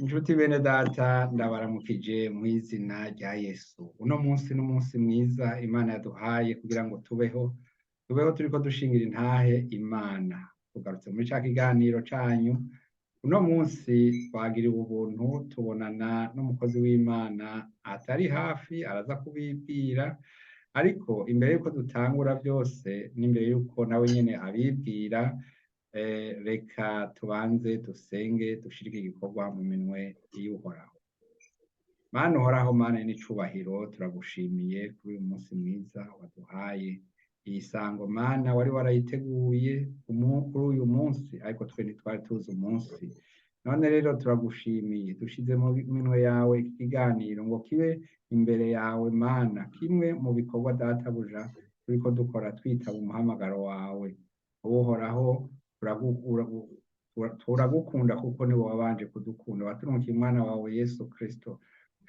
Inshuti bene data ndabaramukije mu izina rya Yesu. Uno munsi n'umunsi mwiza Imana yaduhaye kugira ngo tubeho turiko dushingira intahe Imana. Tugarutse muri ca kiganiro canyu. Uno munsi twagiriwe ubuntu tubonana n'umukozi w'Imana atari hafi araza kubibwira, ariko imbere yuko dutangura byose n'imbere yuko nawe nyene abibwira, reka tubanze dusenge dushirike igikorwa mu minwe y'Uhoraho. Mana uhoraho, Mana n'icubahiro, turagushimiye kuri uyu munsi mwiza waduhaye. Iyi sango Mana wari warayiteguye kuri uyu munsi, ariko twe ntitwari tuzi umunsi. None rero turagushimiye, dushize mu minwe yawe iki kiganiro ngo kibe imbere yawe Mana, kimwe mu bikorwa databuja turiko dukora twitaba umuhamagaro wawe. Uhoraho, turagukunda kuko niwe wabanje kudukunda, waturungikiye umwana wawe Yesu Kristo,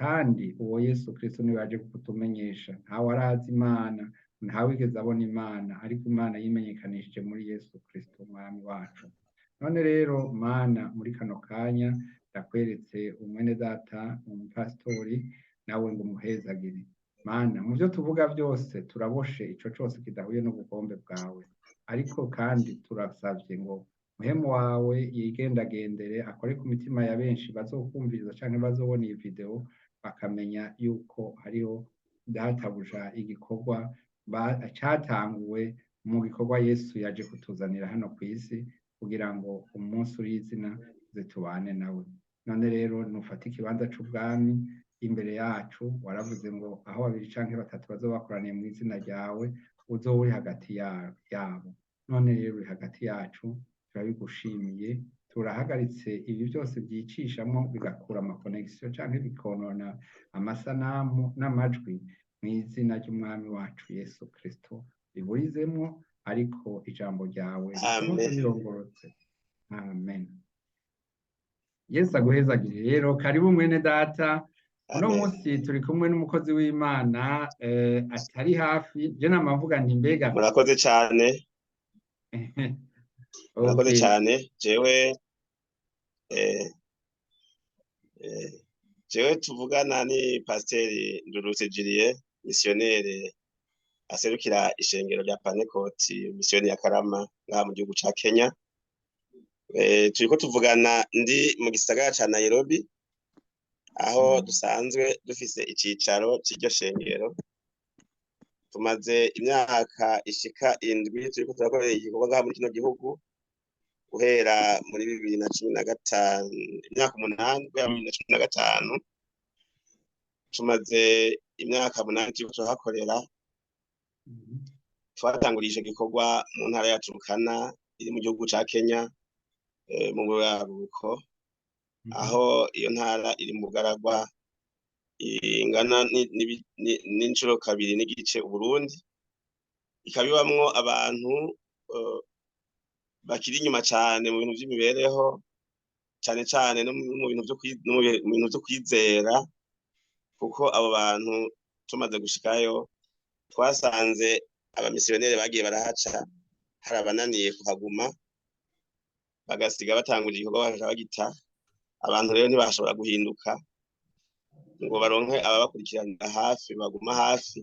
kandi uwo Yesu Kristo niwe yaje kutumenyesha. Ntawe arazi Imana, ntawigeze abona Imana, ariko Imana yimenyekanishije muri Yesu Kristo umwami wacu. None rero Mana, muri kano kanya ndakweretse umwene data umupasitori, nawe ngo umuhezagire. Mana, mu byo tuvuga byose turaboshe ico cose kidahuye n'ubugombe bwawe, ariko kandi turasavye ngo muhemu wawe yigendagendere akore ku mitima ya benshi bazokumviriza canke bazobona iyi video, bakamenya yuko hariho databuja igikorwa catanguwe mu gikorwa Yesu yaje kutuzanira hano kw'isi, kugira ngo umunsi urizina zitubane nawe. None rero nufata ikibanza c'ubwami imbere yacu, waravuze ngo aho babiri canke batatu bazoba bakoraniye mu izina ryawe, uzoba uri hagati yabo. None rero uri hagati yacu, turabigushimiye. Turahagaritse ibi byose byicishamwo bigakura amakonegisiyo canke bikonona amasanamu n'amajwi, mu izina ry'umwami wacu Yesu Kristo biburizemwo, ariko ijambo ryawe rirongorotse. Amen. Yesu aguhezagire. Rero karibu mwene data. Uno munsi turi kumwe n'umukozi w'Imana atari hafi. Je namavuga nti mbega murakoze cane. Murakoze cane. Jewe tuvugana ni Pasiteri Ndurutse Julien, missionnaire aserukira ishengero rya Panekoti misiyoni ya Karama ngaha mu gihugu ca Kenya. Turiko tuvugana ndi mu gisagara ca Nairobi, aho dusanzwe dufise icicaro c'iryo shengero. Tumaze imyaka ishika 7 turiko turakorera igikorwa ngaha muri kino gihugu, guhera muri 2015, imyaka 8 guhera muri 2015. Tumaze imyaka 8 turiko turahakorera. Twatangurije igikorwa mu ntara ya Turkana iri mu gihugu ca Kenya, mu buraruko, aho iyo ntara iri mu bugaragwa ingana n'incuro 2 n'igice Uburundi, ikabibamwo abantu bakiri inyuma cane mu bintu vy'imibereho, cane cane no mu bintu vyo kwizera, kuko abo bantu tumaze gushikayo twasanze abamisiyoneri bagiye barahaca, hari abananiye kuhaguma bagasiga batangurira igikorwa bakaja bagita. Abantu rero ntibashobora guhinduka ngo baronke ababakurikirana hafi, baguma hafi.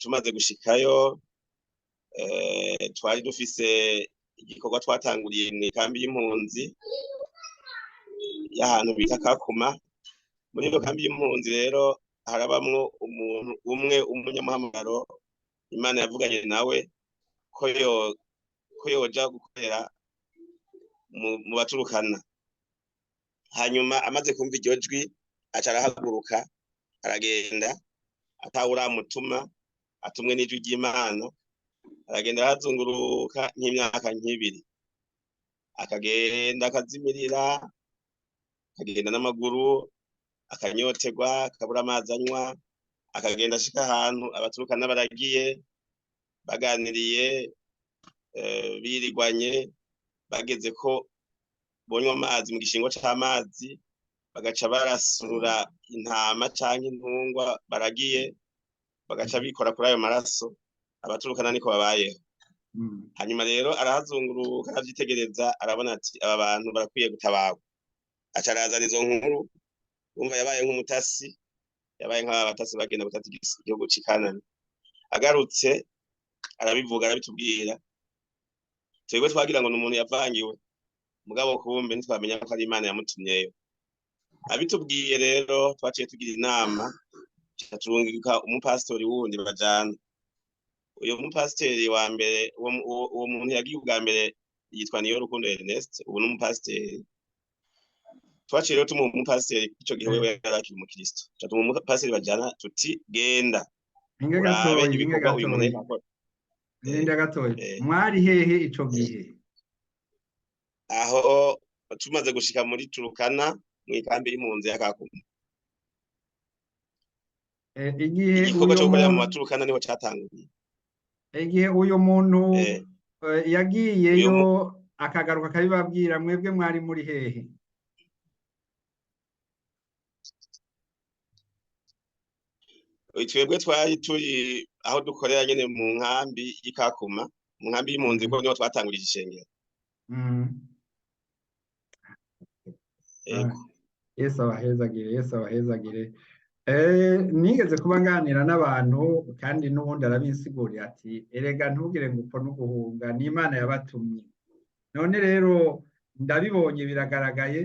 Tumaze gushikayo, twari dufise igikorwa twatanguriye mw'ikambi y'impunzi y'ahantu bita Kakuma. Muri iyo kambi y'impunzi rero harabamwo umuntu umwe umunyamuhamagaro Imana yavuganye nawe ko yoja gukorera mu baturukana. Hanyuma amaze kumva iryo jwi aca arahaguruka aragenda, atawuramutuma, atumwe n'ijwi ry'Imana. Aragenda arazunguruka nk'imyaka 2, akagenda akazimirira, akagenda n'amaguru, akanyoterwa, akabura amazi anywa, akagenda ashika ahantu abaturukana baragiye baganiriye, birigwanye, bageze ko bonywa amazi mu gishingo c'amazi, bagaca barasurura intama canke intungwa baragiye, bagaca bikora kuri ayo maraso. Abaturukana niko babayeho. Hanyuma rero arahazunguruka aravyitegereza, arabona ati aba bantu barakwiye gutabarwa. acarazana izo nkuru umva yabaye nk'umutasi yabaye nk'abatasi bagenda gutata igihugu c'i Kanani agarutse arabivuga arabitubwira twebwe twagira ngo n'umuntu yavangiwe mugabo kumbe ntitwamenya ko ari Imana yamutumyeyo abitubwiye rero twaciye tugira inama turungika umupastori wundi bajana uyo mupasiteri wa mbere uwo muntu yagiye ubwa mbere yitwa Niyo Rukundo Ernest ubu n'umupasiteri twaciye rero tumuha umupasiteri ico gihe wewe yarakiri umukristo tuma umupasiteri bajana tuti genda urabe ibikorwa uyu muntu yakora Ninde gatoyi mwari hehe ico gihe aho tumaze gushika muri Turukana mwikambi y'impunzi ya Kakuma igihe igikorwa cyo gukorera mu Turukana niho catanguye igihe uyu muntu yagiyeyo akagaruka akabibabwira mwebwe mwari muri hehe twebwe twari turi aho dukorera nyene mu nkambi y'Ikakuma mu nkambi y'impunzi ko niho twatangurije ishengero Yesu abahezagire nigeze kuba nganira n'abantu kandi n'ubundi arabisigurira ati erega ntugire ngo upfa no guhunga ni Imana yabatumye none rero ndabibonye biragaragaye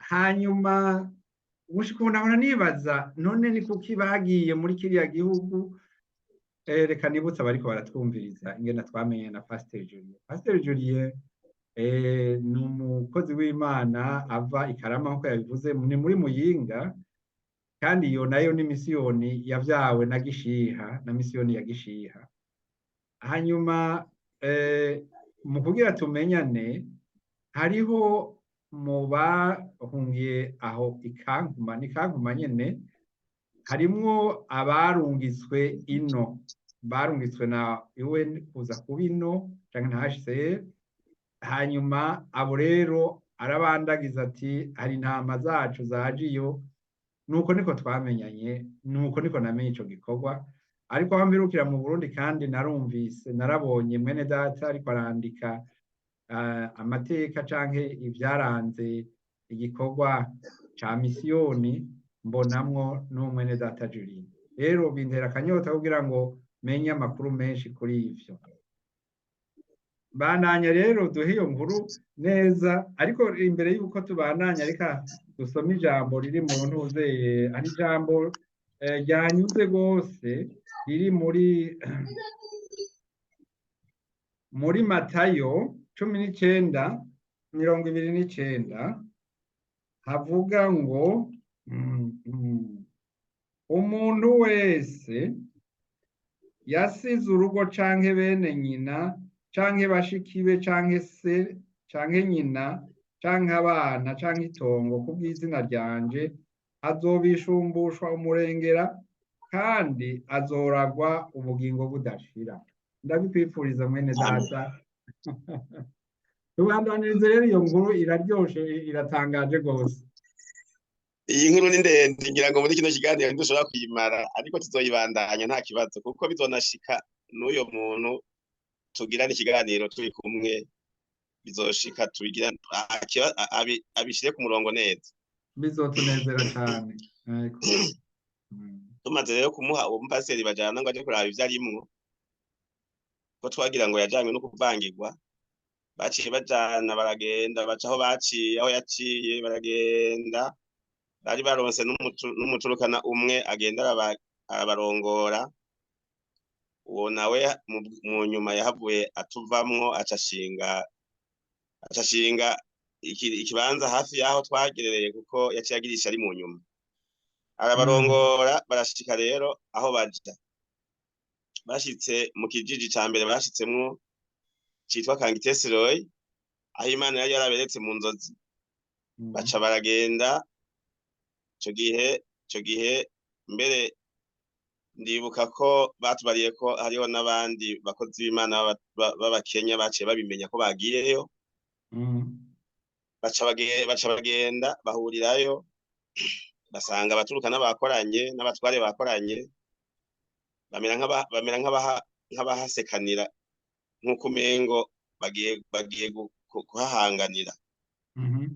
hanyuma gushika ubu nahora nibaza none ni kuki bagiye muri kiriya gihugu reka nibutse abariko baratwumviriza ingene twamenye na Pasteur Julien ni umukozi w'Imana ava i Karama nkuko yabivuze ni muri Muyinga kandi iyo nayo ni misiyoni yavyawe na Gishiha na misiyoni ya Gishiha hanyuma mu kugira tumenyane hariho mu bahungiye aho Ikankuma ni Kankuma nyene harimwo abarungitswe ino barungitswe na UN kuza kuba ino canke na HCR hanyuma abo rero arabandagiza ati hari intama zacu zajiyo nuko niko twamenyanye nuko niko namenye ico gikorwa ariko aho mbirukira mu Burundi kandi narabonye mwene data ariko arandika amateka canke ivyaranze igikorwa ca misiyoni mbonamwo n'umwene data Julien rero bintera akanyota kugira ngo menye amakuru menshi kuri ivyo bandanya rero duhe iyo nkuru neza ariko imbere yuko tubandanya reka dusome ijambo riri mu ntuze ari ijambo ryanyuze gose riri muri Matayo 19:29 havuga ngo umuntu wese yasize urugo canke bene nyina canke bashikibe canke se canke nyina canke abana canke itongo kubw'izina ryanje azobishumbushwa umurengera kandi azoragwa ubugingo budashira ndabikwifuriza mwene data tubandanirize rero iyo nkuru iraryoshe iratangaje gose iyi nkuru ni ndende ngira ngo muri kino kiganiro ndushobora kuyimara ariko tuzoyibandanya nta kibazo kuko bizonashika n'uyo muntu tugirana ikiganiro turi kumwe bizoshika tubigira abishire ku murongo neza bizotunezera cyane tumaze rero kumuha uwo mupasiteri bajana ngo aje kuraba ivyo arimwo ko twagira ngo yajanywe no kuvangirwa baciye bajana baragenda baca aho baciye aho yaciye baragenda bari baronse n'umuturukana umwe agenda arabarongora uwo nawe mu nyuma yahavuye atuvamwo acashinga ikibanza hafi yaho twagerereye kuko yaciye agirisha ari mu nyuma arabarongora barashika rero aho baja bashitse mu kijiji ca mbere bashitsemwo citwa Kangiteseroy aho Imana yari yaraberetse mu nzozi baca baragenda ico gihe mbere ndibuka ko batubariye ko hariho n'abandi bakozi b'Imana b'Abakenya baciye babimenya ko bagiyeyo baca bagenda bahurirayo basanga abaturukana bakoranye n'abatware bakoranye bamera nk'abahasekanira nk'uko umengo bagiye kuhahanganira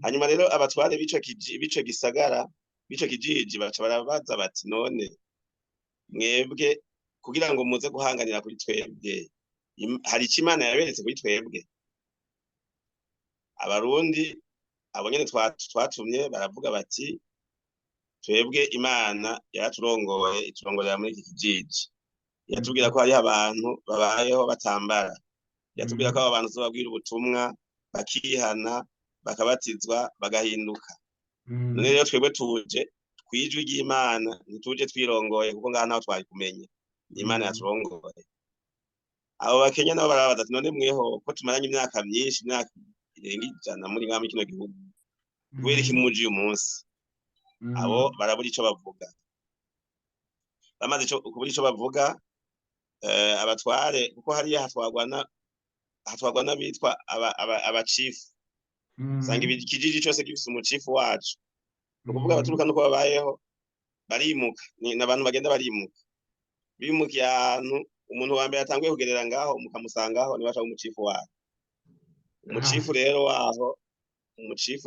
hanyuma rero abatware b'ico gisagara b'ico kijiji baca barabaza bati none mwebwe kugira ngo muze guhanganira kuri twebwe hari ico Imana yaberetse kuri twebwe. Abarundi abo nyene twatumye baravuga bati twebwe Imana yaraturongoye iturongorera muri iki kijiji, yatubwira ko hariho abantu babayeho batambara, yatubwira ko abo bantu tuzobabwira ubutumwa bakihana bakabatizwa bagahinduka. None rero twebwe tuje kwijwi ry'Imana, ntituje twirongoye kuko ngaha naho twari kumenya Imana yaturongoye. Abo bakenya nabo barabaza ati none mweho ko tumaranye imyaka myinshi, imyaka irenga 100 muri ngaha muri kino gihugu, kubera iki muje uyu munsi? Abo barabura ico bavuga. Bamaze kubura ico bavuga, abatware kuko hariya hatwagwa n'abitwa abacifu. Usanga ikijiji cose gifise umucifu wacu. Nukuvuga abaturuka nuko babayeho barimuka, n'abantu bagenda barimuka. Bimukiye ahantu umuntu wa mbere yatanguye kugerera ngaho mukamusangaho ni waca umucifu wacu. Umucifu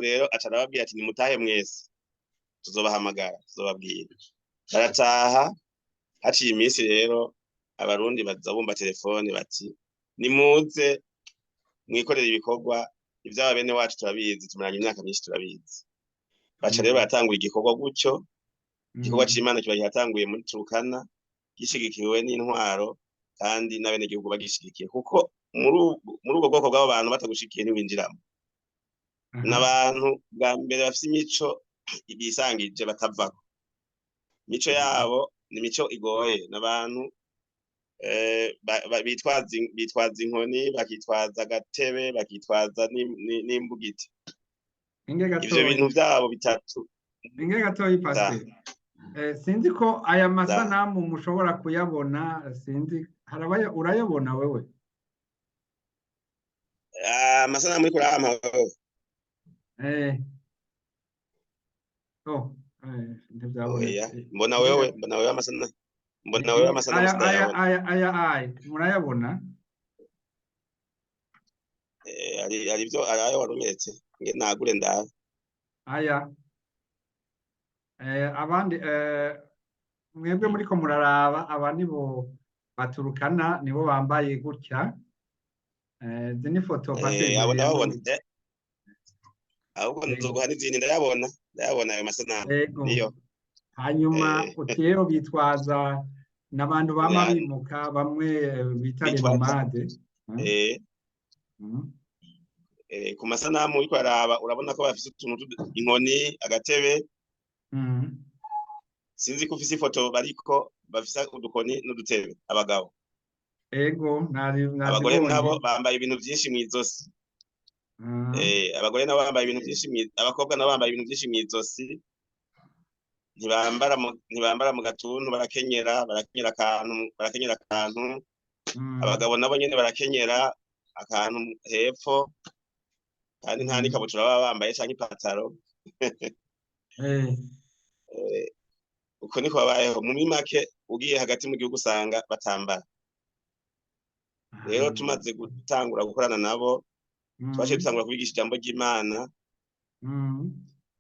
rero aca arababwira ati nimutahe mwese, tuzobahamagara tuzobabwira. Barataha, haciye iminsi rero abarundi baza bumva telefone bati nimuze mwikorera ibikorwa ivyaba bene wacu turabizi, tumaranye imyaka myinshi turabizi. Baca rero baratangura igikorwa gutyo, igikorwa c'Imana kiba gihatanguye muri Turukana, gishigikiwe n'intwaro kandi n'abenegihugu bagishigikiye, kuko muri ubwo bwoko bw'abo bantu batagushikiye ntiwinjiramo. N'abantu bwa mbere bafise imico ibisangije batavako. Imico yabo ni imico igoye, n'abantu bitwaza inkoni, bakitwaza agatebe, bakitwaza n'imbugiti. Ivyo bintu vyabo bitatu. Inge gatoyi Pasiteri, sinzi ko aya masanamu mushobora kuyabona, sinzi harabaya urayabona wewe? Amasanamu uriko urampa wewe? Mbona wewe amasanamu. Mbona wewe amasanamu sitayabona. Aya murayabona? Ari ivyo arayo warunyeretse nge nagure ndawe. Aya abandi mwebwe muriko muraraba, aba nibo baturukana, nibo bambaye gutya. Zini foto Pasiteri. Abo ndababona. Ahubwo nzoguha n'izindi ndayabona ayo masanamu. Niyo. Hanyuma rero bitwaza n'abantu bama bimuka, bamwe bita nomade. Ku masanamu uriko araba urabona ko bafise utuntu inkoni, agatebe. Sinzi ko ufise ifoto bariko bafise udukoni n'udutebe abagabo. Ego abagore nabo bambaye ibintu vyinshi mw'izosi. Abagore nabo bambaye ibintu vyinshi, abakobwa nabo bambaye ibintu vyinshi mw'izosi. Ntibambara mu gatuntu, barakenyera akantu. Abagabo nabo nyene barakenyera akantu hepfo, kandi nta n'ikabutura baba bambaye canke ipataro. Uko niko babayeho. Mu mimake ugiye hagati mu gihugu usanga batambara. Rero tumaze gutangura gukorana nabo, twaciye dutangura kubigisha ijambo ry'Imana.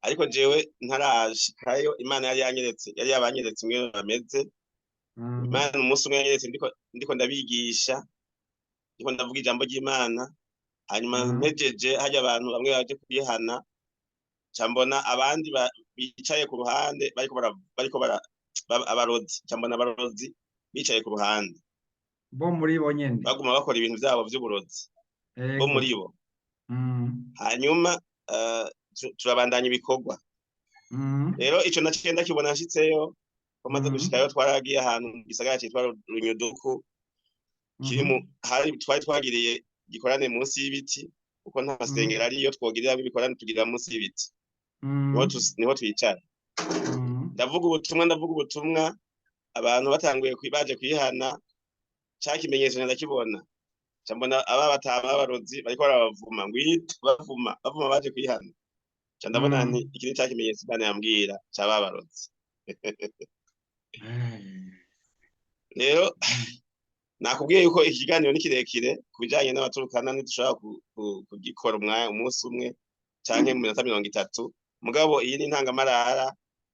Ariko jewe ntarashikayo, Imana yari yabanyeretse ingene bameze. Imana umunsi umwe yanyeretse ndiko ndabigisha, ndiko ndavuga ijambo ry'Imana. Hanyuma mpejeje harya abantu bamwe baje kwihana, cambona abandi bicaye ku ruhande bariko abarozi, cambona abarozi bicaye ku ruhande. Bo muri bo nyene baguma bakora ibintu vyabo vy'uburozi, bo muri bo. Hanyuma turabandanya ibikorwa. Rero ico naciye ndakibona nshitseyo, bamaze gushikayo twaragiye ahantu mu gisagara citwa Runyuduku, twari twagiriye igikorane munsi y'ibiti, kuko nta masengero ariyo twogirira ibikorane tugirira munsi y'ibiti. Niho twicara. Ndavuga ubutumwa, abantu batanguye baje kwihana, ca kimenyetso ndakibona. Cambona batama abarozi bariko barabavuma, bavuma baje kwihana. Ca ndabona nti iki ni ca kimenyetso Imana yambwira ca babarozi. Rero nakubwiye yuko ikiganiro ni kirekire kubijanye n'abaturukana, ntidushobora kugikora umunsi umwe canke mu minota 30 mugabo iyi ni intangamarara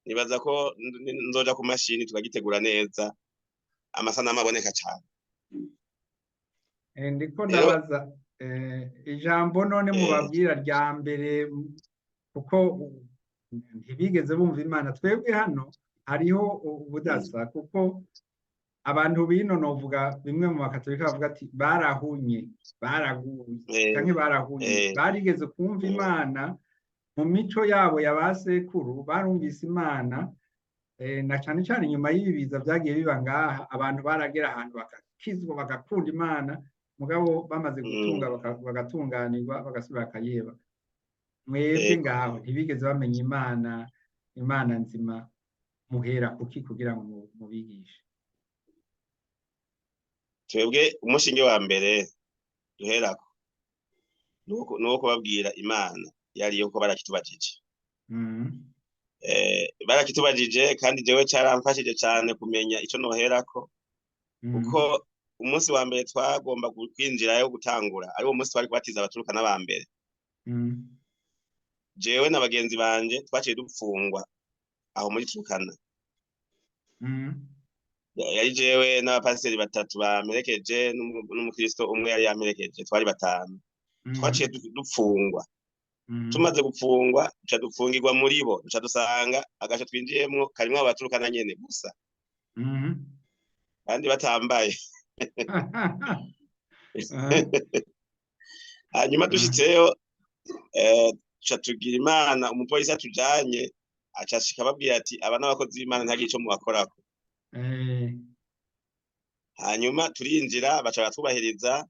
nibaza ko nzoja ku mashini tukagitegura neza amasanamu aboneka cane. Ndiko Rero ndabaza ijambo none mubabwira rya mbere kuko ntibigeze bumva Imana. Twebwe hano hariho ubudasa kuko abantu bino novuga bimwe mu bakatolika bavuga ati barahunye, baraguye canke barahunye, barigeze kumva Imana mu mico yabo ya basekuru, barumvise Imana na cane cane inyuma y'ibiza vyagiye biba ngaha, abantu baragera ahantu bagakizwa bagakunda Imana, mugabo bamaze gutunga bagatunganirwa bagasubira bakayeba. Mwebwe ngaho ntibigeze bamenya Imana nzima, muhera kuki kugira ngo mubigishe? Twebwe umushinge wa mbere duherako nuko kubabwira Imana yariyo ko barakitubajije. Barakitubajije kandi jewe caramfashije cane kumenya ico noherako, kuko umunsi wa mbere twagomba kwinjirayo gutangura ari uwo munsi twari kubatiza abaturuka n'abambere. Jewe na bagenzi banje twaciye dupfungwa aho muri Turukana. Yari jewe n'abapasiteri 3 bamerekeje n'umukristo umwe yari yamerekeje, twari 5. Twaciye dupfungwa. Tumaze gupfungwa duca dupfungirwa muri bo, duca dusanga agace twinjiyemwo karimwo abaturukana nyene gusa, kandi batambaye. Hanyuma dushitseyo duca tugira Imana, umupolisi atujanye aca ashika ababwira ati aba n'abakozi b'Imana ntagira ico mubakorako. Hanyuma turinjira baca batubahiriza,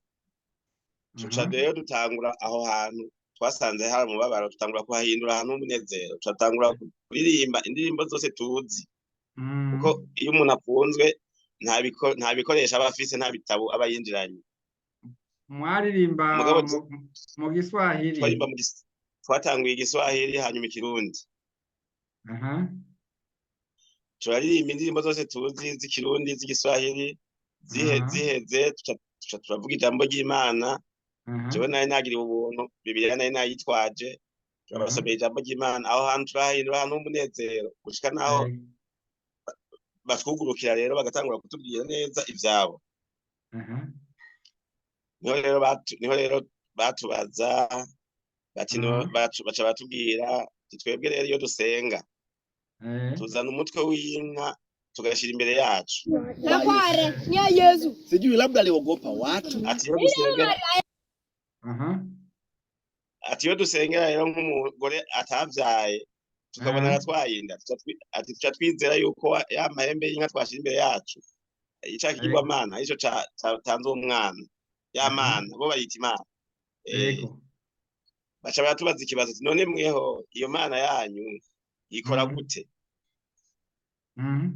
tuca rero dutangura aho hantu twasanze hari umubabaro, tutangura kuhahindura ahantu h'umunezero, tutangura kuririmba indirimbo zose tuzi, kuko iyo umuntu afunzwe nta bikoresho aba afise, nta bitabo aba yinjiranye. Mwaririmba mu Giswahili? Twatanguye Igiswahili hanyuma Ikirundi. Turaririmba indirimbo zose tuzi z'Ikirundi, z'Igiswahili, ziheze tuca turavuga ijambo ry'Imana. Jewe nari nagiriwe ubuntu, Bibiliya nari nayitwaje, turabasomera ijambo ry'Imana. Aho hantu turahindura ahantu h'umunezero gushika naho batwugurukira rero bagatangura kutubwira neza ivyabo. Niho rero batubaza bati baca batubwira twebwe rero iyo dusenga tuzana umutwe w'inka tugashira imbere yacu. Nakware ni Yesu. Sijui labda aliogopa watu. Ati iyo dusengera rero nk'umugore atavyaye tukabona aratwayinda, tuca twizera yuko ya mahembe y'inka twashira imbere yacu ica kigirwamana ico tanze umwana y'Amana, bo bayita Imana. Baca baratubaza ikibazo, none mweho iyo Mana yanyu ikora gute?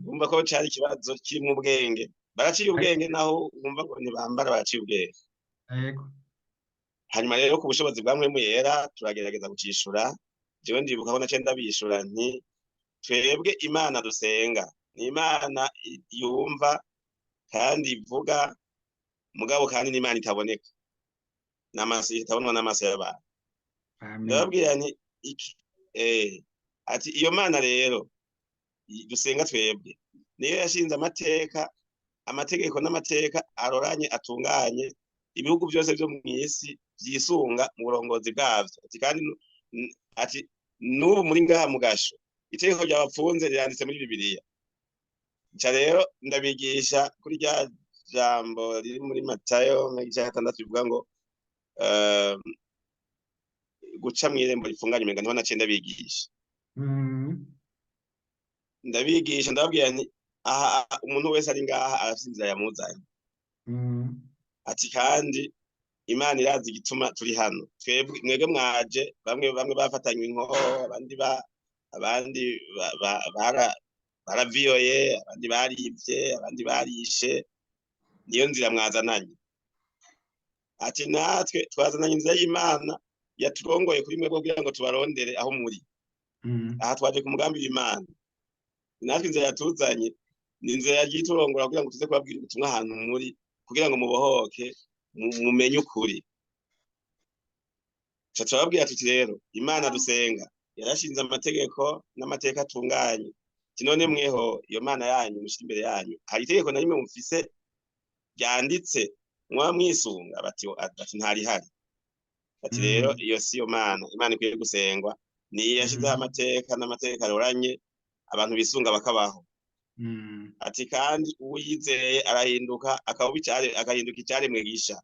Umva ko cari ikibazo kirimwo ubwenge, baraciye ubwenge naho umva ngo ntibambara, baraciye ubwenge. Hanyuma rero ku bushobozi bwa Mpwemu Yera turagerageza gucishura. Jewe ndibuka ko nace ndabishura nti twebwe Imana dusenga ni Imana yumva kandi ivuga, mugabo kandi ni Imana itaboneka, itabonwa n'amaso y'abantu. Ndababwira nti ati iyo Mana rero dusenga twebwe niyo yashinze amategeko n'amateka aroranye atunganye ibihugu byose byo mu isi vyisunga mu burongozi bwavyo. Ati kandi ati n'ubu muri ngaha mu gasho itegeko ry'abapfunze riranditse muri Bibiliya. Nca rero ndabigisha kuri rya jambo riri muri Matayo 6 bivuga ngo guca mw'irembo rifunganye umenga niho naciye ndabigisha. Ndabigisha ndababwira nti aha umuntu wese ari ngaha arafise inzira yamuzanye. Ati kandi Imana irazi igituma turi hano. Mwebwe mwaje bamwe bafatanywe inkoho, abandi baraviyoye, abandi barivye, abandi barishe, niyo nzira mwazananye. Ati natwe twazananye inzira y'Imana yaturongoye kuri mwebwe kugira ngo tubarondere aho muri. Aha twaje ku mugambi w'Imana. Natwe inzira yatuzanye ni inzira yagiye iturongora kugira ngo tuze kubabwira ubutumwa ahantu muri, kugira ngo mubohoke mumenye ukuri. turababwira tuti rero Imana dusenga yarashinze amategeko n'amateka atunganye none mweho iyo Mana yanyu mushira imbere yanyu hari itegeko na rimwe mufise ryanditse mwa mwisunga bati ntari hari bati rero iyo si yo Mana Imana ikwiye gusengwa ni yashizeho amateka n'amateka aroranye abantu bisunga bakabaho ati kandi uwizeye arahinduka akahinduka icyaremwe gisha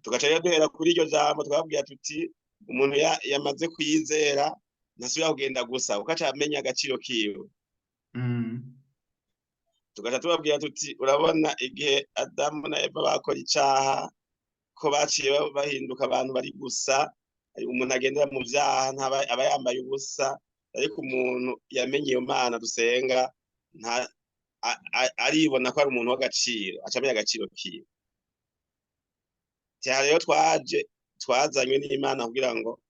tugaca rero duhera kuri iryo jambo twababwira tuti umuntu yamaze kwizera ntasubira kugenda gusa ukaca amenya agaciro kiwe tugaca tubabwira tuti urabona igihe Adamu na Eva bakora icaha ko baciye bahinduka abantu bari gusa umuntu agendera mu vyaha aba yambaye ubusa ariko umuntu yamenye iyo Mana dusenga aribona ko ari umuntu w'agaciro acamenya agaciro kiwe rero twazanywe n'Imana kugira ngo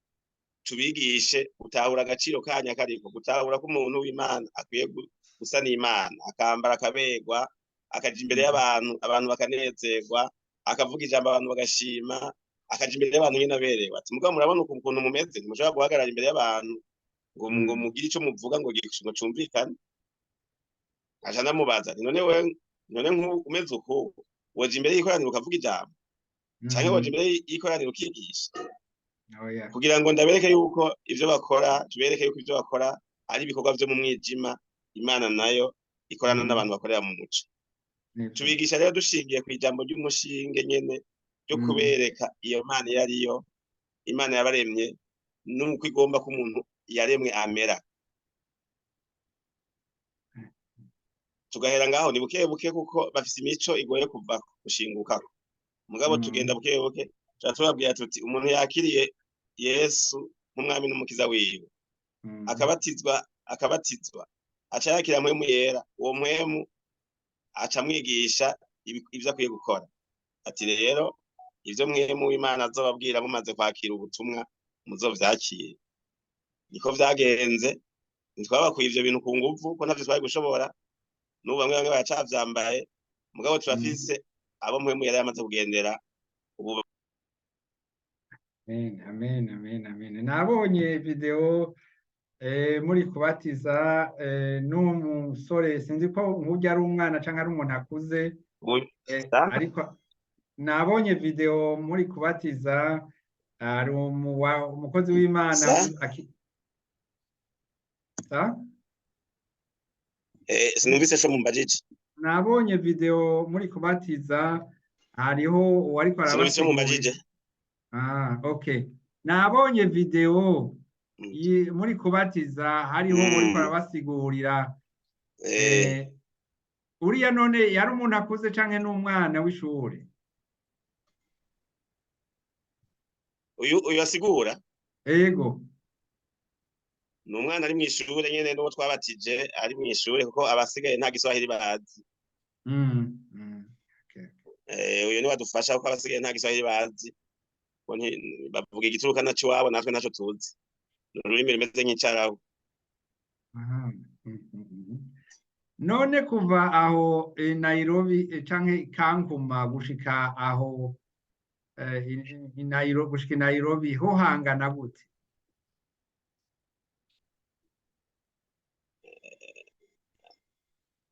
tubigishe gutahura agaciro kanya kariko gutahura ko umuntu w'Imana akwiye gusa n'Imana akambara akabegwa akaja imbere y'abantu bakanezerwa akavuga ijambo abantu bagashima akaja imbere y'abantu nyine aberewe ati mugabo murabona ukuntu mumeze ntimushobora guhagarara imbere y'abantu ngo mugire ico muvuga ngo cumvikane aja ndamubaza none umeze uko woja imbere y'ikoraniro ukavuga ijambo canke woja imbere y'ikoraniro ukigisha kugira ngo ndabereke yuko ivyo bakora tubereke yuko ivyo bakora ari ibikorwa vyo mu mwijima Imana nayo ikorana n'abantu bakorera mu muco tubigisha rero dushingiye ku ijambo ry'umushinge nyene ryo kubereka iyo Mana iyo ariyo Imana yabaremye nuko igomba ko umuntu yaremwe amera tugahera ngaho ni buke buke kuko bafise imico igoye kuva gushingukako mugabo tugenda buke buke turatubabwira tuti umuntu yakiriye Yesu nk'umwami n'umukiza wiwe akabatizwa aca yakira mpwemu yera uwo mpwemu aca mwigisha ivyo akwiye gukora ati rero ivyo mpwemu w'Imana azobabwira mumaze kwakira ubutumwa muzovyakire niko vyagenze ntitwabakuye ivyo bintu ku nguvu ko ntavyo twari gushobora n'ubu bamwe baracavyambaye mugabo turafise abo mpwemu yari yamaze kugendera ubu. Amen. Nabonye video muri kubatiza n'umusore sinzi ko nk'urya ari umwana canke ari umuntu akuze ariko nabonye video muri kubatiza ari umukozi w'Imana sinumvise co mumbajije nabonye video muri kubatiza hariho uwariko arabasigurira okay nabonye video muri kubatiza hariho uriko arabasigurira uriya none yari umuntu akuze canke n'umwana w'ishure uyu asigura ego ni umwana ari mw'ishure nyene n'uwo twabatije ari mw'ishure kuko abasigaye nta giswahili bazi uyu niwe adufasha kuko abasigaye nta giswahili bazi bavuga igiturukana c'iwabo natwe ntaco tuzi ururimi rumeze nk'icarabu none kuva aho Nairobi canke Kankuma gushika aho Nairobi gushika Nairobi ho hangana gute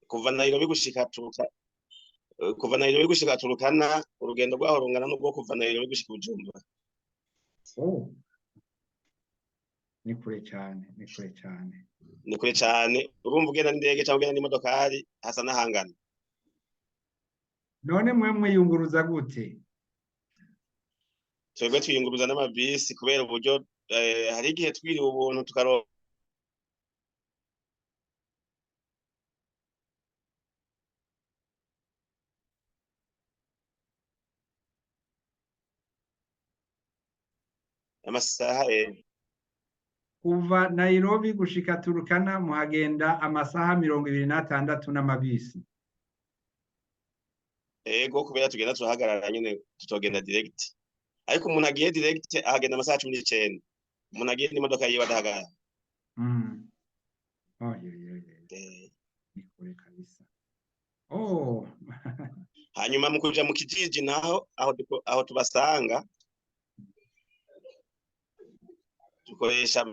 kuva Nairobi gushika Turukana urugendo rwaho rungana n'ubwo kuva Nairobi gushika Bujumbura ni kure cyane urumva ugenda n'indege cyangwa ugenda n'imodokari hasa n'ahangana none mwe mwiyunguruza gute twebwe twiyunguruza n'amabisi kubera uburyo hari igihe twiriwe ubuntu tukaronka amasaha kuva Nairobi gushika Turukana muhagenda amasaha 26 n'amabisi ego kubera tugenda turahagarara nyene tutogenda direct ariko umuntu agiye direct ahagenda amasaha 19 umuntu agiye n'imodoka yiwe adahagarara ni kure kabisa hanyuma mu kuja mu kijiji naho aho tubasanga dukoresha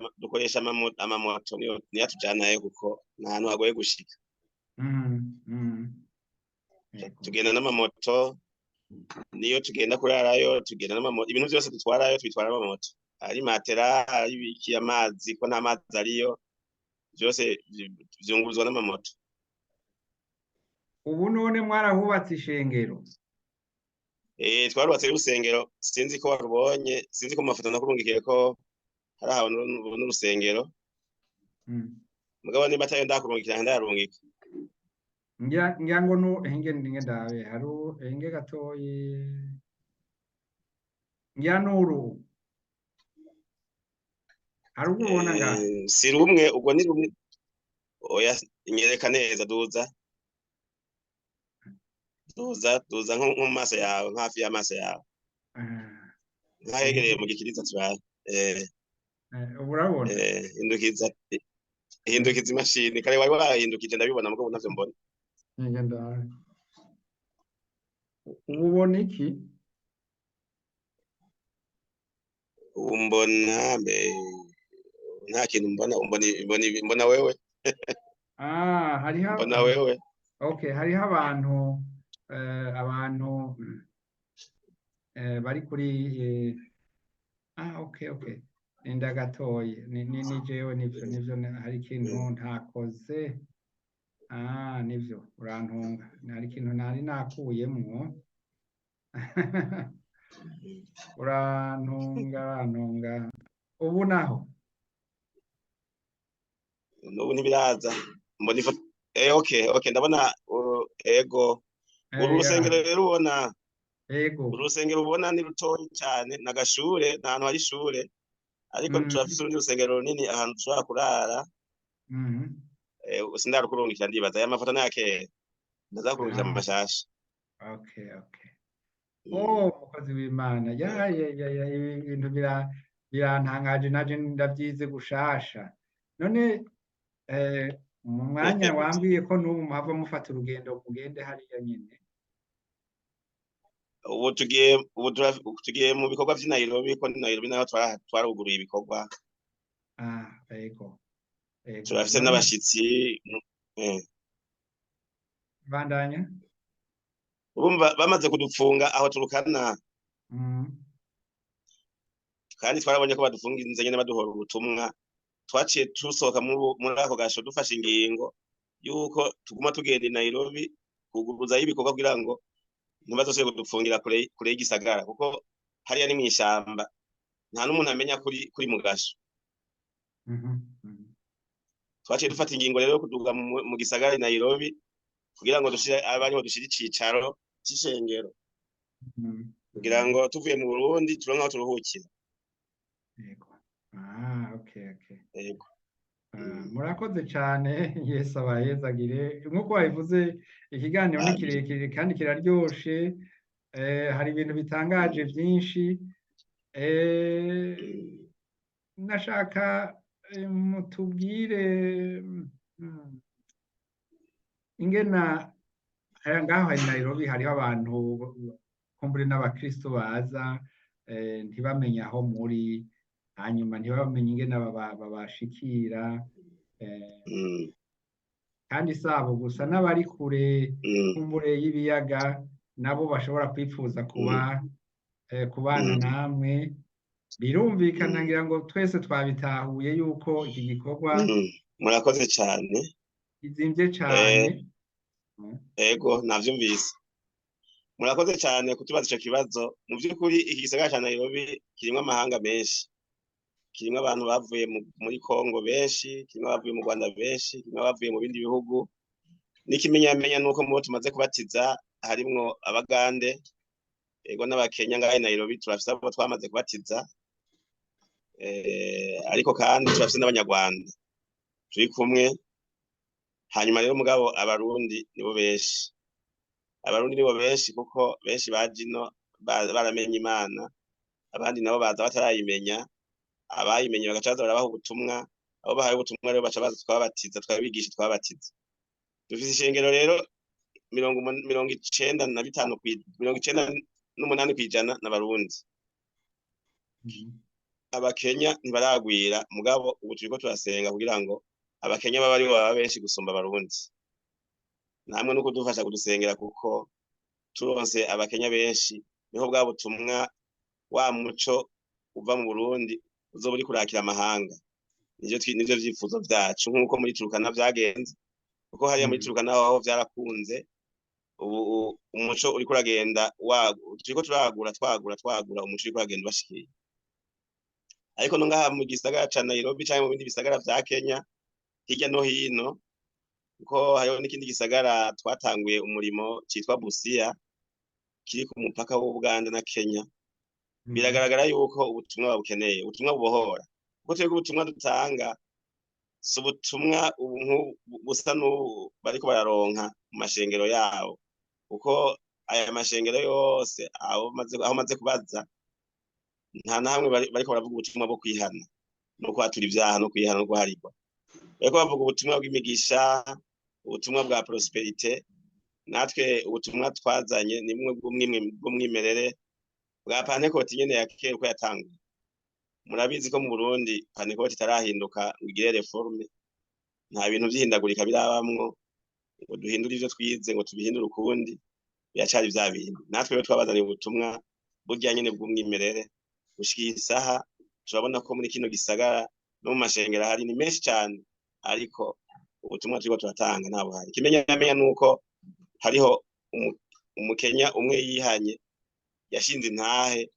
amamoto niyo atujanayo kuko nta hantu hagoye gushika. Tugenda n'amamoto, niyo tugenda kurarayo tugenda n'amamoto, ibintu byose dutwarayo twitwara n'amamoto, ari matera, ari ibiki, amazi ko nta mazi ariyo, byose vyunguruzwa n'amamoto. Ubu none mwarahubatse ishengero? Twarubatse urusengero, sinzi ko warubonye, sinzi ko mu mafoto nakurungikiye ko hari ahantu n'urusengero. Mugabo niba atayo ndakurungikira ndarungika. Ngira ngo henge ndabe haru henge gatoyi ngira nuru harubona nga si rumwe ubwo ni rumwe. Oya inyereka neza, duza nko mu maso yawe, hafi y'amaso yawe, nkahegereye mu gikiriza turaye. Urabona hindukiza imashini, kare wari wahindukije ndabibona mugabo ntavyo mbona. Ubona iki? Umbona nta kintu mbona, mbona wewe. Hariho mbona wewe. Okay, hariho abantu bari kuri okay inda gatoye ni jewe nivyo hari ikintu ntakoze. Nivyo urantunga, hari ikintu nari nakuyemwo. urantunga ubu naho n'ubu ntibiraza mbona ifoto. Okay ndabona ego. Uru rusengero rero ubona, urusengero ubona ni rutoyi cyane, nagashure, nta hantu hari ishure, ariko turafise urundi rusengero runini ahantu dushobora kurara. Sindarukurungikira ndibaza aya mafoto n'ayakera, ndazakurungikira mu mashasha. Okay umukozi w'Imana, ibintu birantangaje, naje ndavyize gushasha. None mu mwanya wambwiye ko n'ubu muhava mufata urugendo mugende hariya nyene? Ubu tugiye mu bikorwa vy'i Nairobi, ko Nairobi naho twaruguruye ibikorwa. Ego turafise n'abashitsi. Bandanya. Urumva bamaze kudupfunga aho turukana, kandi twarabonye ko badufunginze nyene baduhora ubutumwa. Twaciye tusohoka muri ako gasho dufashe ingingo yuko tuguma tugenda i Nairobi kuguruzayo ibikorwa kugira ngo ntibazosubire kudupfungira kure y'igisagara, kuko hariya ni mw'ishamba, nta n'umuntu amenya kuri mu gasho. Twaciye dufata ingingo rero yo kuduga mu gisagara i Nairobi kugira ngo abariho dushire icicaro c'ishengero, kugira ngo tuvuye mu Burundi turonke aho turuhukira. Okay. Yego. Murakoze cane, Yesu abahezagire. Nkuko wabivuze, ikiganiro ni kirekire kandi kiraryoshe, hari ibintu bitangaje vyinshi. Nashaka mutubwire ingena ngaho i Nairobi hariho abantu kumbure n'abakristo baza ntibamenye aho muri, hanyuma ntibamenye ingene babashikira, kandi sabo gusa n'abari kure kumbure y'ibiyaga nabo bashobora kwipfuza kubana namwe. Birumvikana, ngira ngo twese twabitahuye yuko iki gikorwa murakoze cyane, izimvye cane. Ego navyumvise. Murakoze cyane kutubaza ico kibazo. Mu by'ukuri iki gisagara ca Nairobi kirimwo amahanga menshi, kirimwo abantu bavuye muri Kongo benshi, kirimwo bavuye mu Rwanda benshi, kirimwo bavuye mu bindi bihugu. N'ikimenyamenya nuko mu bo tumaze kubatiza harimwo Abagande, ego n'Abakenya. Ngaho i Nairobi turafise abo twamaze kubatiza, ariko kandi turafise n'Abanyarwanda turi kumwe. Hanyuma rero mugabo Abarundi nibo benshi, kuko benshi baje ino baramenye Imana, abandi nabo baza batarayimenya. Abayimenye bagaca baza barabaha ubutumwa, abo bahaye ubutumwa rero baca baza twabatiza, twabigisha, twabatiza. Dufise ishengero rero 98% n'Abarundi. abakenya ntibaragwira mugabo ubu turiko turasenga kugira ngo abakenya baba ari baba benshi gusumba abarundi, namwe nuko dufasha kudusengera kuko turonse abakenya benshi niho bwa butumwa wa muco uva mu Burundi uzoba uri kurakira amahanga. Nivyo vyifuzo vyacu nkuko muri Turukana vyagenze, kuko hariya muri Turukana aho vyarakunze. Ubu umuco uri kuragenda turiko twagura umuco uri kuragenda bashikiye. Ariko no ngaha mu gisagara ca Nairobi canke mu bindi bisagara vya Kenya hirya no hino, kuko hariho n'ikindi gisagara twatanguye umurimo citwa Busia kiri ku mupaka w'Uganda na Kenya. Biragaragara yuko ubutumwa babukeneye, ubutumwa bubohora, kuko twebwe ubutumwa dutanga si ubutumwa busa n'ubu bariko bararonka mu mashengero yabo, kuko aya mashengero yose aho maze kubaza nta na hamwe bariko baravuga ubutumwa bwo kwihana no kwatura ivyaha no kwihana no guharigwa. Bariko bavuga ubutumwa bw'imigisha, ubutumwa bwa prosperite. Natwe ubutumwa twazanye ni bumwe bw'umwimerere bwa Pentecote nyene ya kera uko yatanguye. Murabizi ko mu Burundi Pentecote itarahinduka ngo igire reforme, nta bintu vyihindagurika birabamwo ngo duhindure ivyo twize ngo tubihindure ukundi, biracari vya bintu. Natwe rero twabazaniye ubutumwa burya nyene bw'umwimerere. Gushika isaha turabona ko muri kino gisagara no mu mashengero hari ni menshi cane, ariko ubutumwa turiko turatanga nta buhari. Ikimenyamenya nuko hariho umukenya umwe yihanye yashinze intahe,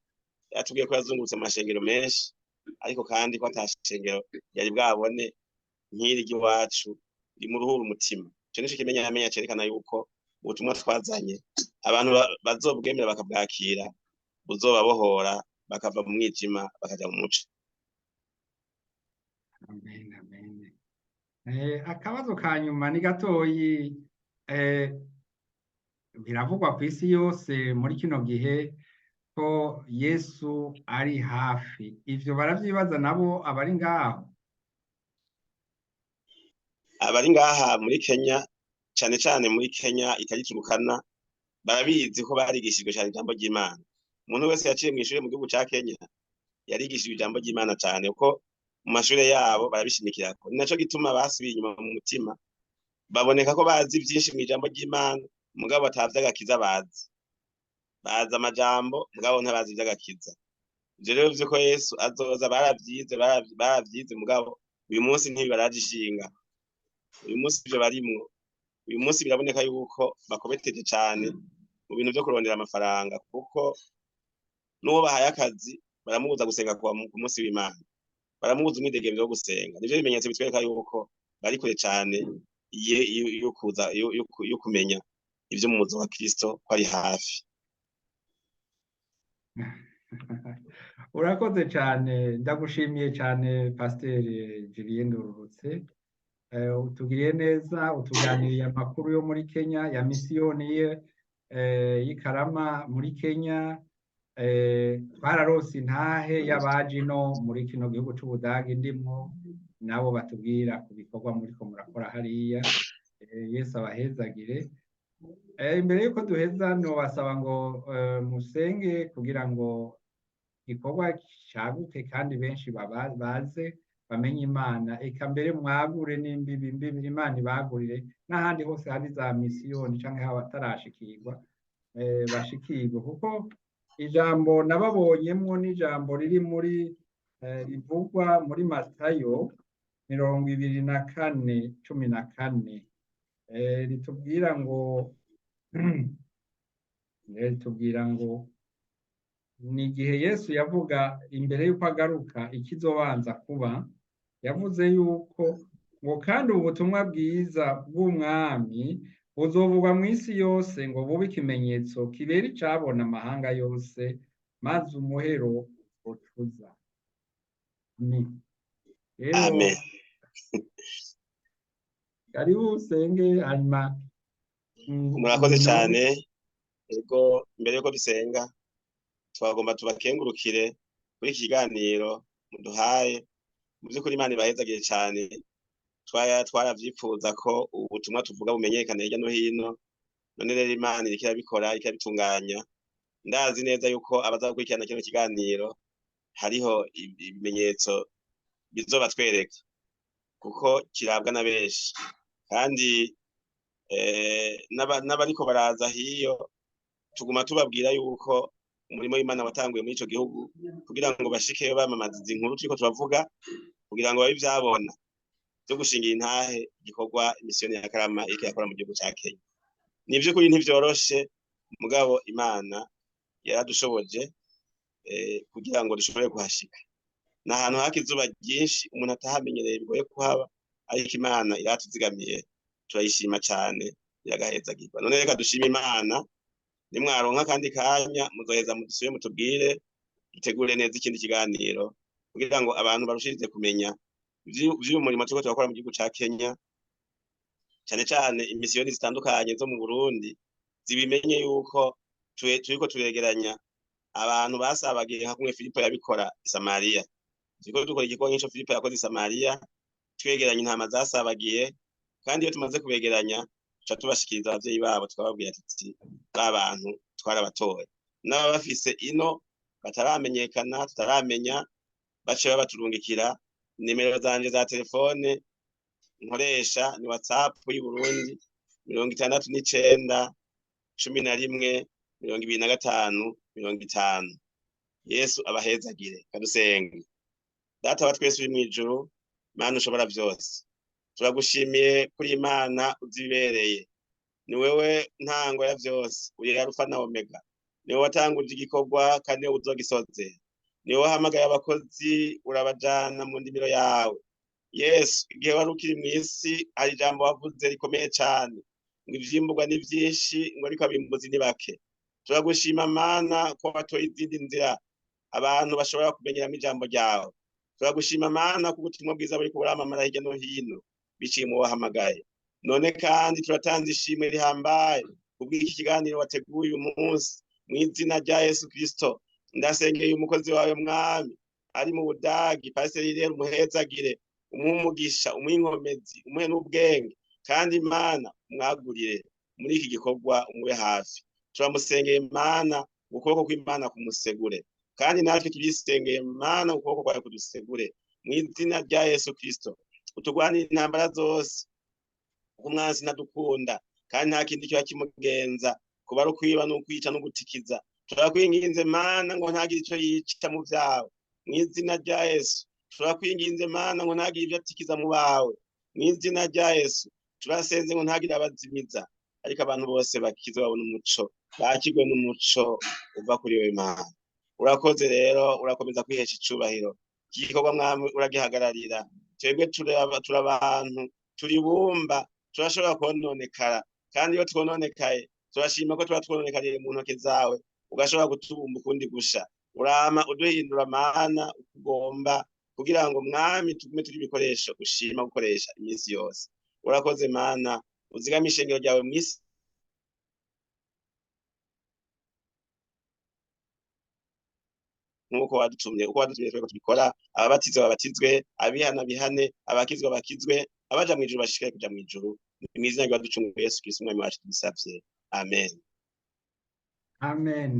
yatubwiye ko yazungurutse amashengero menshi, ariko kandi ko atashengero yari bwabone nk'iri ry'iwacu rimuruhura umutima. Ico nico kimenyamenya cerekana yuko ubutumwa twazanye abantu bazobwemera bakabwakira buzobabohora bakava mu mwijima bakaja mu muco. Amen, amen. Akabazo ka nyuma ni gatoyi. Biravugwa kw'isi yose muri kino gihe ko Yesu ari hafi. Ivyo baravyibaza nabo abari ngaho? Abari ngaha muri Kenya, cane cane muri Kenya itari Turukana, barabizi ko barigishijwe cyane ijambo ry'Imana. Umuntu wese yaciye mu ishure mu gihugu ca Kenya yarigishijwe ijambo ry'Imana cane, uko mu mashure yabo barabishimikirako. Ni naco gituma basubiye inyuma mu mutima, baboneka ko bazi vyinshi mu ijambo ry'Imana mugabo batavye agakiza bazi amajambo mugabo ntabazi ivy'agakiza. Ivyo rero vyuko Yesu azoza baravyize mugabo uyu munsi ntibaragishinga. Uyu munsi ivyo barimwo, uyu munsi biraboneka yuko bakobeteje cane mu bintu vyo kurondera amafaranga, kuko n'uwo bahaye akazi baramubuza gusenga ku munsi w'Imana, baramubuza umwidegemvyo wo gusenga. Nivyo bimenyetso bitwereka yuko bari kure cane yo kumenya ivyo mu muzo wa Kristo ko ari hafi. Urakoze cane, ndagushimiye cane Pasiteri Julien Ndururutse. Utugiriye neza, utuganiriye amakuru yo muri Kenya ya misiyoni y'ikarama muri Kenya. Twararose intahe y'abaje no muri kino gihugu c'Ubudagi ndimwo, nabo batubwira ku bikorwa muriko murakora hariya. Yesu abahezagire. Imbere yuko duheza nobasaba ngo musenge kugira ngo igikorwa caguke kandi benshi baze bamenye Imana, eka mbere mwagure n'imbibi Imana ibagurire n'ahandi hose hari za misiyoni canke abatarashikirwa bashikirwe, kuko ijambo nababonyemwo n'ijambo riri muri rivugwa muri Matayo 24:14 ritubwira ngo ni igihe Yesu yavuga imbere yuko agaruka ikizobanza kuba, yavuze yuko ngo kandi ubutumwa bwiza bw'umwami buzovugwa mu isi yose ngo bube ikimenyetso kibera icabona amahanga yose, maze umuhero ucuza. Amen. Karibu usenge hanyuma. Murakoze cyane. Ego mbere yuko dusenga twagomba tubakengurukire kuri iki kiganiro muduhaye. Mu by'ukuri Imana ibahezagiye cyane. Twaravyifuza ko ubutumwa tuvuga bumenyekana hirya no hino, none rero Imana iriko irabikora, ikabitunganya. Ndazi neza yuko abazakurikirana kino kiganiro hariho ibimenyetso bizobatwereka kuko kirabwa na benshi kandi n'abariko baraza hiyo tuguma tubabwira yuko umurimo w'Imana watanguye muri ico gihugu kugira ngo bashikeyo bamamaza izi nkuru turiko turavuga kugira ngo babe ivyabona vyo gushingira intahe igikorwa imisiyoni ya Karama iriko yakora mu gihugu ca Kenya. Ni vy'ukuri ntivyoroshe mugabo Imana yaradushoboje kugira ngo dushobore kuhashika. Ni ahantu haka izuba ryinshi umuntu atahamenyereye bigoye kuhaba ariko Imana iratuzigamiye turayishima cane iragahezagirwa. None reka dushime Imana nimwaronka kandi kanya muzoheza mudusubire mutubwire dutegure neza ikindi kiganiro kugira ngo abantu barushirize kumenya vy'uyu murimo turiko turakora mu gihugu ca Kenya cane cane imisiyoni zitandukanye zo mu Burundi zibimenye yuko turiko turegeranya abantu basabagiye nka kumwe Filipo yabikora i Samariya. Turiko dukora igikorwa nk'ico Filipo yakoze i Samariya twegeranya intama zasabagiye kandi iyo tumaze kubegeranya tuca tubashikiriza abavyeyi babo twababwira tuti abantu twarabatoye n'aba bafise ino bataramenyekana tutaramenya bace babaturungikira nimero zanje za telefone nkoresha ni WhatsApp y'u Burundi 69 11 25 50. Yesu abahezagire kadusenge. Data wa twese uri mwijuru Mana ushobora vyose turagushimiye kuri Imana uzibereye ni wewe ntango ya vyose uri Alpha na Omega ni wewe watanguje igikorwa kandi uzogisoze ni wewe wahamagaye abakozi urabajana mu ndimiro yawe. Yesu igihe wari ukiri mw'isi hari ijambo wavuze rikomeye cane ngo ivyimburwa ni vyinshi ngo ariko abimbuzi ni bake. Turagushima Mana ko watoye izindi nzira abantu bashobora kumenyeramo ijambo ryawe. Turagushima Mana ko ubutumwa bwiza buri kuburamamara hirya no hino biciye mu wahamagaye. None kandi turatanze ishimwe rihambaye kubw'iki kiganiro wateguye uyu munsi mw'izina rya Yesu Kristo. Ndasengeye umukozi wawe Mwami ari mu Budagi Pasiteri rero umuhezagire umugisha umwinkomezi umuhe n'ubwenge kandi Mana umwagurire muri iki gikorwa umube hafi. Turamusengeye Mana ukuboko kw'Imana kumusegure kandi natwe turisengeye Mana ukuboko kwawe kudusegure mw'izina rya Yesu Kristo. Utugwanire intambara zose umwanzi nadukunda kandi nta kindi kiba kimugenza kuba ari ukwiba n'ukwica no gutikiza. Turakwinginze Mana ngo ntagire ico yica mu vyawe mw'izina rya Yesu. Turakwinginze Mana ngo ntagire ivyo atikiza mu bawe mw'izina rya Yesu. Turasenze ngo ntagire abazimiza ariko abantu bose bakize babona umuco bakirwe n'umuco uva kuri wewe Mana. Urakoze rero urakomeza kwihesha icubahiro igikorwa Mwami uragihagararira. Twebwe turabantu turibumba turashobora kononekara kandi iyo twononekaye turashima ko twononekariye mu ntoke zawe ugashobora gutubumba ukundi gusha. Urama uduhindura Mana ukugomba kugira ngo Mwami tugume turi ibikoresho ushima gukoresha iminsi yose. Urakoze Mana uzigame ishengero ryawe mw'isi nkuko wadutumye twebwe tubikora. Ababatizwe babatizwe abihana bihane abakizwe bakizwe abaja mw'ijuru bashikaye kuja mw'ijuru mw'izina rya ducunguye Yesu Kristo umwami wacu tubisavye amen. Amen.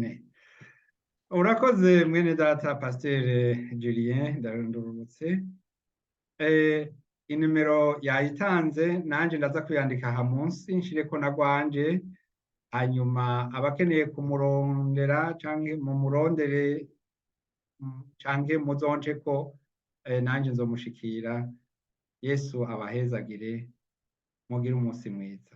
Urakoze mwene data Pasiteri Julien Ndarundurutse. Inimero yayitanze nanje ndaza kuyandika aha munsi nshireko na gwanje hanyuma abakeneye kumurondera canke mumurondere canke muzonjeko nanje nzomushikira. Yesu abahezagire mugire umunsi mwiza.